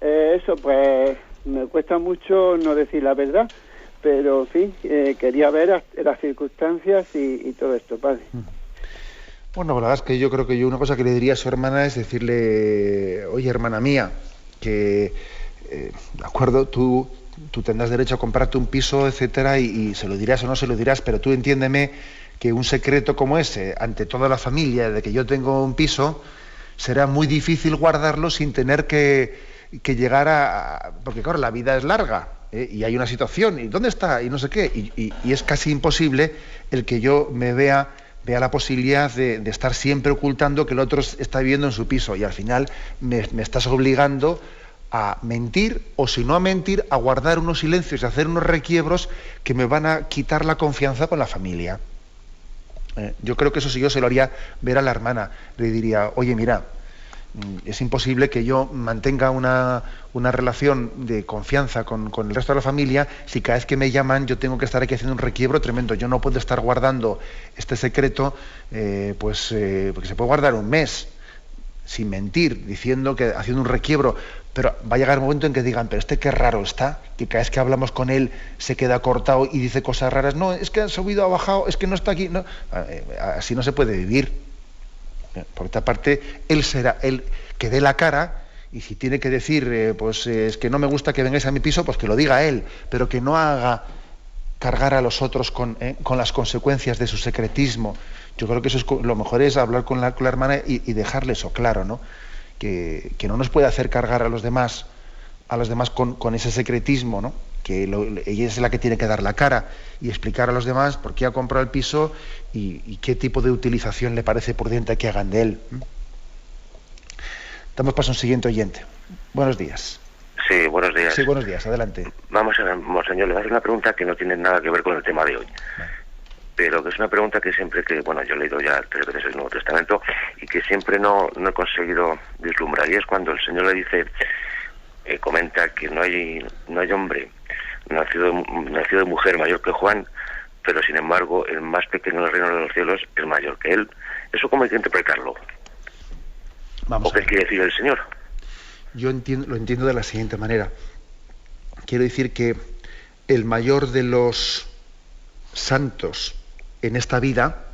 eso, pues me cuesta mucho no decir la verdad, pero en fin, quería ver las circunstancias y todo esto, padre. Bueno, la verdad es que yo creo que una cosa que le diría a su hermana es decirle, oye, hermana mía, que, de acuerdo, tú tendrás derecho a comprarte un piso, etcétera, y se lo dirás o no se lo dirás, pero tú entiéndeme que un secreto como ese, ante toda la familia, de que yo tengo un piso, será muy difícil guardarlo sin tener que llegar a... Porque claro, la vida es larga, y hay una situación, y ¿dónde está? Y no sé qué, y es casi imposible el que yo me vea la posibilidad de estar siempre ocultando que el otro está viviendo en su piso, y al final me estás obligando a mentir, o si no a mentir, a guardar unos silencios y hacer unos requiebros que me van a quitar la confianza con la familia. Yo creo que eso, si yo se lo haría ver a la hermana, le diría, oye, mira, es imposible que yo mantenga una relación de confianza con el resto de la familia si cada vez que me llaman yo tengo que estar aquí haciendo un requiebro tremendo. Yo no puedo estar guardando este secreto, porque se puede guardar un mes sin mentir, haciendo un requiebro, pero va a llegar el momento en que digan, pero qué raro está, que cada vez que hablamos con él se queda cortado y dice cosas raras. No, es que ha subido, ha bajado, es que no está aquí. No. Así no se puede vivir. Por otra parte, él será el que dé la cara, y si tiene que decir, es que no me gusta que vengáis a mi piso, pues que lo diga él, pero que no haga cargar a los otros con las consecuencias de su secretismo. Yo creo que eso lo mejor es hablar con la hermana y dejarle eso claro, ¿no? Que no nos puede hacer cargar a los demás con ese secretismo, ¿no? Que ella es la que tiene que dar la cara y explicar a los demás por qué ha comprado el piso y qué tipo de utilización le parece prudente que hagan de él. Damos paso a un siguiente oyente. Buenos días. Sí, buenos días. Sí, buenos días, adelante. Vamos a ver, monseñor, le voy a hacer una pregunta que no tiene nada que ver con el tema de hoy. Vale. Pero que es una pregunta que siempre yo he leído ya 3 veces el Nuevo Testamento y que siempre no he conseguido vislumbrar, y es cuando el Señor le dice, comenta que no hay hombre nacido de mujer mayor que Juan, pero sin embargo el más pequeño del reino de los cielos es mayor que él. ¿Eso cómo hay que interpretarlo? ¿O qué quiere decir el Señor? Yo lo entiendo de la siguiente manera. quiero decir que el mayor de los santos en esta vida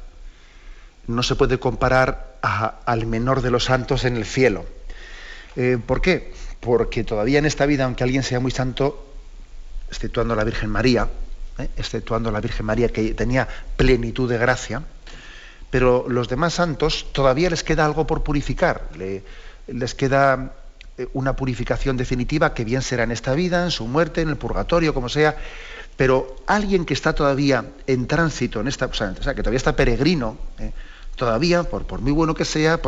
no se puede comparar al menor de los santos en el cielo. ¿Por qué? Porque todavía en esta vida, aunque alguien sea muy santo, exceptuando la Virgen María, que tenía plenitud de gracia, pero los demás santos todavía les queda algo por purificar, les queda una purificación definitiva, que bien será en esta vida, en su muerte, en el purgatorio, como sea, pero alguien que está todavía en tránsito, o sea, que todavía está peregrino, todavía, por muy bueno que sea,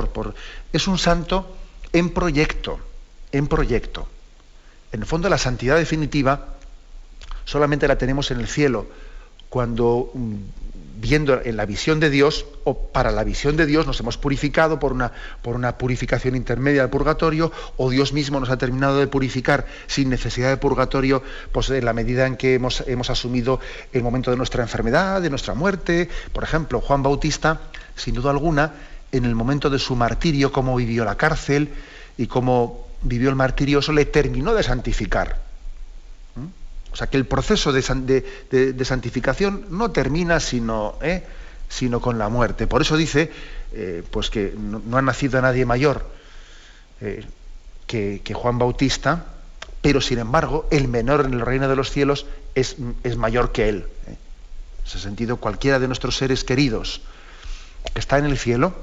es un santo en proyecto. En el fondo, la santidad definitiva solamente la tenemos en el cielo, cuando, viendo en la visión de Dios, o para la visión de Dios, nos hemos purificado por una purificación intermedia del purgatorio, o Dios mismo nos ha terminado de purificar sin necesidad de purgatorio, pues en la medida en que hemos asumido el momento de nuestra enfermedad, de nuestra muerte. Por ejemplo, Juan Bautista, sin duda alguna, en el momento de su martirio, cómo vivió la cárcel y cómo vivió el martirio, eso le terminó de santificar. O sea, que el proceso de santificación no termina sino con la muerte. Por eso dice pues que no ha nacido nadie mayor que Juan Bautista, pero sin embargo el menor en el reino de los cielos es mayor que él. En ese sentido, cualquiera de nuestros seres queridos que está en el cielo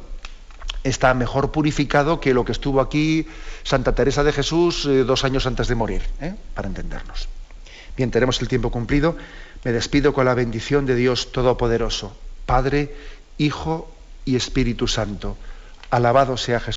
está mejor purificado que lo que estuvo aquí Santa Teresa de Jesús 2 años antes de morir, para entendernos. Bien, tenemos el tiempo cumplido. Me despido con la bendición de Dios Todopoderoso, Padre, Hijo y Espíritu Santo. Alabado sea Jesús.